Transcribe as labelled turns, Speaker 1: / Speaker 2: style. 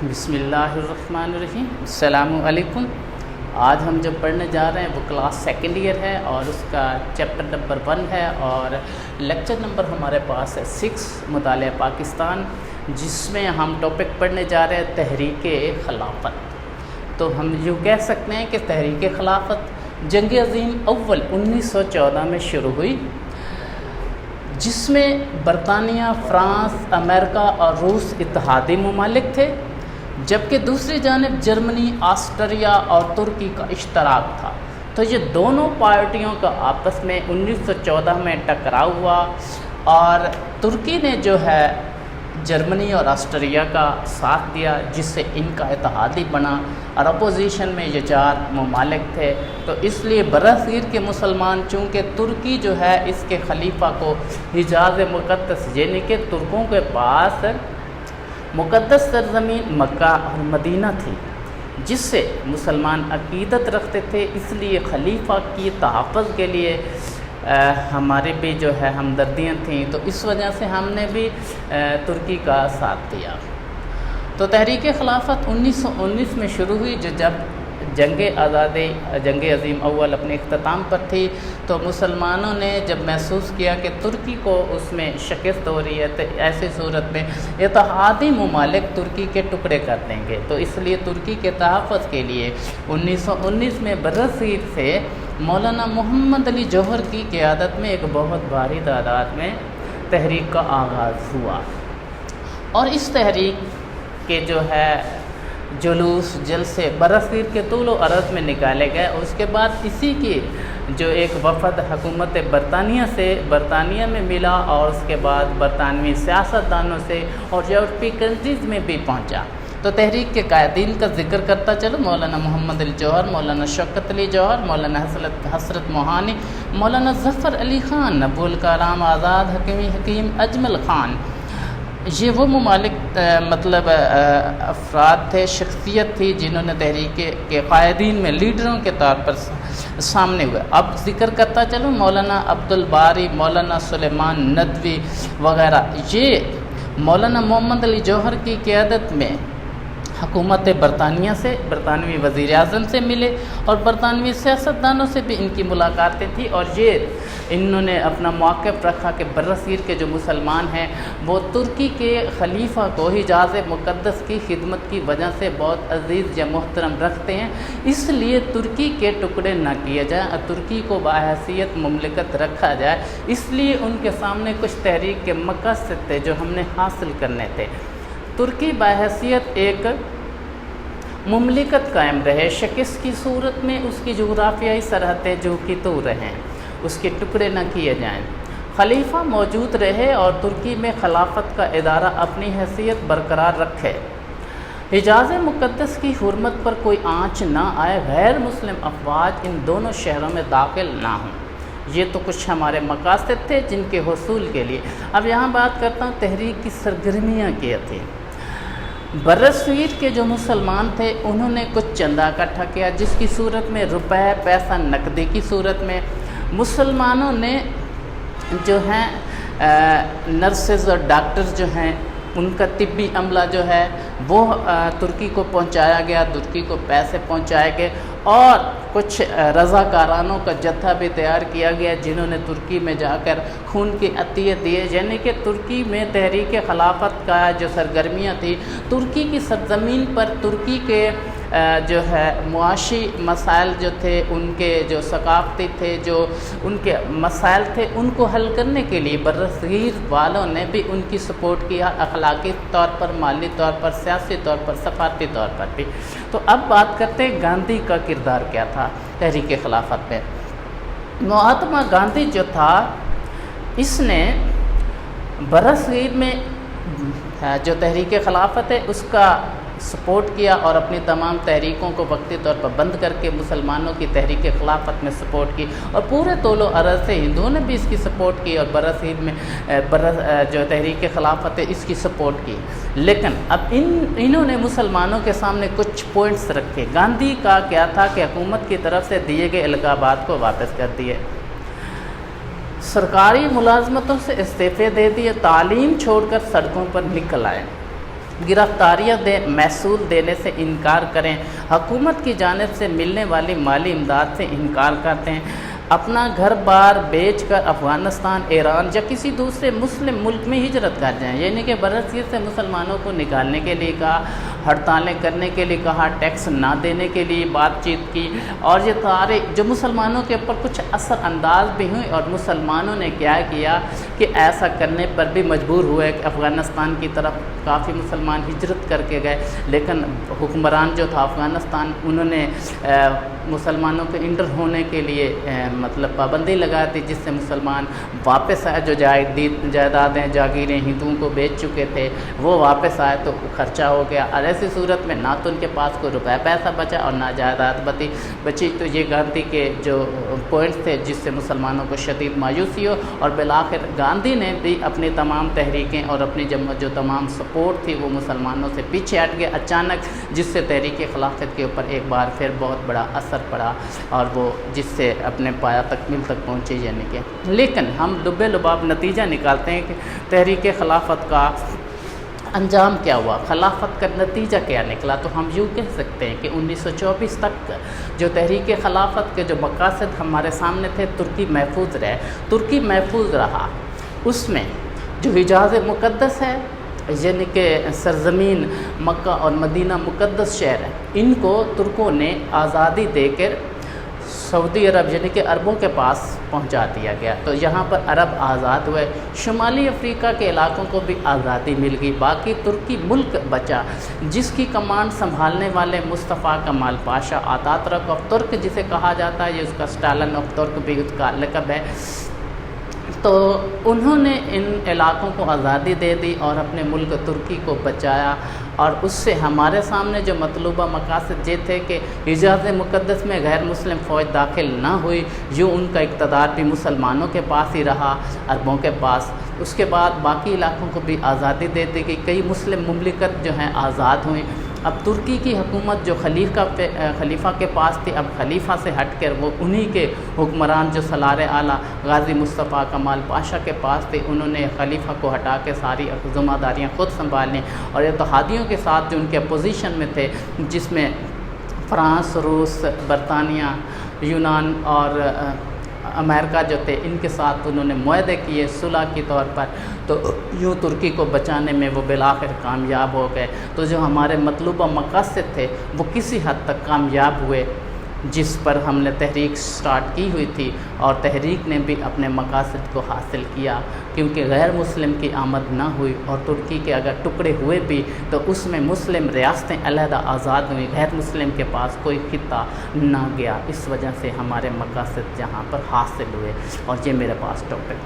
Speaker 1: بسم اللہ الرحمن الرحیم۔ السلام علیکم۔ آج ہم جو پڑھنے جا رہے ہیں وہ کلاس سیکنڈ ایئر ہے اور اس کا چیپٹر نمبر 1 ہے اور لیکچر نمبر ہمارے پاس ہے 6 مطالعہ پاکستان، جس میں ہم ٹاپک پڑھنے جا رہے ہیں تحریک خلافت۔ تو ہم یوں کہہ سکتے ہیں کہ تحریک خلافت جنگ عظیم اول 1914 میں شروع ہوئی، جس میں برطانیہ، فرانس، امریکہ اور روس اتحادی ممالک تھے، جبکہ دوسری جانب جرمنی، آسٹریا اور ترکی کا اشتراک تھا۔ تو یہ دونوں پارٹیوں کا آپس میں 1914 میں ٹکراؤ ہوا اور ترکی نے جو ہے جرمنی اور آسٹریا کا ساتھ دیا، جس سے ان کا اتحادی بنا اور اپوزیشن میں یہ 4 ممالک تھے۔ تو اس لیے برصغیر کے مسلمان چونکہ ترکی جو ہے اس کے خلیفہ کو حجاز مقدس یعنی کہ ترکوں کے پاس مقدس سرزمین مکہ اور مدینہ تھی، جس سے مسلمان عقیدت رکھتے تھے، اس لیے خلیفہ کی تحفظ کے لیے ہماری بھی جو ہے ہمدردیاں تھیں، تو اس وجہ سے ہم نے بھی ترکی کا ساتھ دیا۔ تو تحریک خلافت 1919 میں شروع ہوئی، جو جب جنگ آزادی جنگ عظیم اول اپنے اختتام پر تھی، تو مسلمانوں نے جب محسوس کیا کہ ترکی کو اس میں شکست ہو رہی ہے، تو ایسی صورت میں اتحادی ممالک ترکی کے ٹکڑے کر دیں گے، تو اس لیے ترکی کے تحفظ کے لیے 1919 میں برصغیر سے مولانا محمد علی جوہر کی قیادت میں ایک بہت بھاری تعداد میں تحریک کا آغاز ہوا، اور اس تحریک کے جو ہے جلوس جلسے برصغیر کے طول و عرض میں نکالے گئے، اور اس کے بعد اسی کی جو ایک وفد حکومت برطانیہ میں ملا، اور اس کے بعد برطانوی سیاستدانوں سے اور یورپی کنٹریز میں بھی پہنچا۔ تو تحریک کے قائدین کا ذکر کرتا چلو، مولانا محمد علی جوہر، مولانا شوکت علی جوہر، مولانا حسرت موہانی، مولانا ظفر علی خان، ابوالکلام آزاد، حکیم اجمل خان، یہ وہ ممالک افراد تھے، شخصیت تھی جنہوں نے تحریک کے قائدین میں لیڈروں کے طور پر سامنے ہوئے۔ اب ذکر کرتا چلوں، مولانا عبدالباری، مولانا سلیمان ندوی وغیرہ، یہ مولانا محمد علی جوہر کی قیادت میں حکومت برطانوی وزیر اعظم سے ملے، اور برطانوی سیاستدانوں سے بھی ان کی ملاقاتیں تھیں، اور یہ انہوں نے اپنا موقف رکھا کہ برصغیر کے جو مسلمان ہیں وہ ترکی کے خلیفہ کو حجاز مقدس کی خدمت کی وجہ سے بہت عزیز یا محترم رکھتے ہیں، اس لیے ترکی کے ٹکڑے نہ کیے جائیں اور ترکی کو بحیثیت مملکت رکھا جائے۔ اس لیے ان کے سامنے کچھ تحریک کے مقاصد تھے جو ہم نے حاصل کرنے تھے۔ ترکی بحیثیت ایک مملکت قائم رہے، شکست کی صورت میں اس کی جغرافیائی سرحدیں جو کی تو رہیں، اس کے ٹکڑے نہ کیے جائیں، خلیفہ موجود رہے اور ترکی میں خلافت کا ادارہ اپنی حیثیت برقرار رکھے، حجاز مقدس کی حرمت پر کوئی آنچ نہ آئے، غیر مسلم افواج ان دونوں شہروں میں داخل نہ ہوں۔ یہ تو کچھ ہمارے مقاصد تھے جن کے حصول کے لیے۔ اب یہاں بات کرتا ہوں تحریک کی سرگرمیاں کیا تھیں۔ برصغیر کے جو مسلمان تھے انہوں نے کچھ چندہ اکٹھا کیا، جس کی صورت میں روپے، پیسہ نقدی کی صورت میں مسلمانوں نے جو ہیں نرسز اور ڈاکٹرز جو ہیں ان کا طبی عملہ جو ہے وہ ترکی کو پہنچایا گیا، ترکی کو پیسے پہنچائے گئے، اور کچھ رضاکارانوں کا جتھا بھی تیار کیا گیا جنہوں نے ترکی میں جا کر خون کی عطیہ دیے، یعنی کہ ترکی میں تحریک خلافت کا جو سرگرمیاں تھیں، ترکی کی سرزمین پر ترکی کے جو ہے معاشی مسائل جو تھے، ان کے جو ثقافتی تھے، جو ان کے مسائل تھے، ان کو حل کرنے کے لیے برصغیر والوں نے بھی ان کی سپورٹ کیا، اخلاقی طور پر، مالی طور پر، سیاسی طور پر، سفارتی طور پر بھی۔ تو اب بات کرتے ہیں گاندھی کا کردار کیا تھا تحریک خلافت میں۔ مہاتما گاندھی جو تھا، اس نے برصغیر میں جو تحریک خلافت ہے اس کا سپورٹ کیا، اور اپنی تمام تحریکوں کو وقتی طور پر بند کر کے مسلمانوں کی تحریک خلافت میں سپورٹ کی، اور پورے طول و عرض سے ہندوؤں نے بھی اس کی سپورٹ کی، اور برصغیر میں جو تحریک خلافت ہے اس کی سپورٹ کی۔ لیکن اب انہوں نے مسلمانوں کے سامنے کچھ پوائنٹس رکھے۔ گاندھی کا کیا تھا کہ حکومت کی طرف سے دیے گئے القابات کو واپس کر دیے، سرکاری ملازمتوں سے استعفے دے دیے، تعلیم چھوڑ کر سڑکوں پر نکل آئے، گرفتاریاں محصول دینے سے انکار کریں، حکومت کی جانب سے ملنے والی مالی امداد سے انکار کرتے ہیں، اپنا گھر بار بیچ کر افغانستان، ایران یا کسی دوسرے مسلم ملک میں ہجرت کر جائیں، یعنی کہ برصغیر سے مسلمانوں کو نکالنے کے لیے کہا، ہڑتالیں کرنے کے لیے کہا، ٹیکس نہ دینے کے لیے بات چیت کی، اور یہ سارے جو مسلمانوں کے اوپر کچھ اثر انداز بھی ہوئیں، اور مسلمانوں نے کیا کیا کہ ایسا کرنے پر بھی مجبور ہوئے کہ افغانستان کی طرف کافی مسلمان ہجرت کر کے گئے، لیکن حکمران جو تھا افغانستان، انہوں نے مسلمانوں کے انٹر ہونے کے لیے مطلب پابندی لگا دی، جس سے مسلمان واپس آئے، جو جائیدادیں جاگیریں ہندوؤں کو بیچ چکے تھے وہ واپس آئے تو خرچہ ہو گیا، اور ایسی صورت میں نہ تو ان کے پاس کوئی روپے پیسہ بچا اور نہ جائیداد بچی۔ تو یہ گاندھی کے جو پوائنٹس تھے جس سے مسلمانوں کو شدید مایوسی ہو، اور بالآخر گاندھی نے بھی اپنی تمام تحریکیں اور اپنی جو تمام سپورٹ تھی وہ مسلمانوں سے پیچھے ہٹ گئے اچانک، جس سے تحریک خلافت کے اوپر ایک بار پھر بہت بڑا اثر پڑا، اور وہ جس سے اپنے پایہ تکمیل تک پہنچے، یعنی کہ لیکن ہم لبے لباب نتیجہ نکالتے ہیں کہ تحریک خلافت کا انجام کیا ہوا، خلافت کا نتیجہ کیا نکلا۔ تو ہم یوں کہہ سکتے ہیں کہ 1924 تک جو تحریک خلافت کے جو مقاصد ہمارے سامنے تھے، ترکی محفوظ رہے، ترکی محفوظ رہا۔ اس میں جو حجاز مقدس ہے، یعنی کہ سرزمین مکہ اور مدینہ مقدس شہر ہے، ان کو ترکوں نے آزادی دے کر سعودی عرب یعنی کہ عربوں کے پاس پہنچا دیا گیا، تو یہاں پر عرب آزاد ہوئے، شمالی افریقہ کے علاقوں کو بھی آزادی مل گئی، باقی ترکی ملک بچا، جس کی کمانڈ سنبھالنے والے مصطفیٰ کمال پاشا آتاترک آف ترک جسے کہا جاتا ہے، یہ اس کا اسٹالن آف ترک بھی اس کا لقب ہے۔ تو انہوں نے ان علاقوں کو آزادی دے دی اور اپنے ملک ترکی کو بچایا، اور اس سے ہمارے سامنے جو مطلوبہ مقاصد یہ تھے کہ حجاز مقدس میں غیر مسلم فوج داخل نہ ہوئی، یوں ان کا اقتدار بھی مسلمانوں کے پاس ہی رہا، عربوں کے پاس۔ اس کے بعد باقی علاقوں کو بھی آزادی دے دی گئی، کئی مسلم مملکت جو ہیں آزاد ہوئیں۔ اب ترکی کی حکومت جو خلیفہ کے پاس تھی، اب خلیفہ سے ہٹ کر وہ انہی کے حکمران جو سالار اعلیٰ غازی مصطفیٰ کمال پاشا کے پاس تھے، انہوں نے خلیفہ کو ہٹا کے ساری ذمہ داریاں خود سنبھال لیں، اور اتحادیوں کے ساتھ جو ان کے اپوزیشن میں تھے، جس میں فرانس، روس، برطانیہ، یونان اور امریکہ جو تھے، ان کے ساتھ انہوں نے معاہدے کیے صلح کے طور پر، تو یوں ترکی کو بچانے میں وہ بالآخر کامیاب ہو گئے۔ تو جو ہمارے مطلوبہ مقاصد تھے وہ کسی حد تک کامیاب ہوئے، جس پر ہم نے تحریک سٹارٹ کی ہوئی تھی، اور تحریک نے بھی اپنے مقاصد کو حاصل کیا، کیونکہ غیر مسلم کی آمد نہ ہوئی، اور ترکی کے اگر ٹکڑے ہوئے بھی تو اس میں مسلم ریاستیں علیحدہ آزاد ہوئیں، غیر مسلم کے پاس کوئی خطہ نہ گیا، اس وجہ سے ہمارے مقاصد جہاں پر حاصل ہوئے۔ اور یہ میرے پاس ٹاپک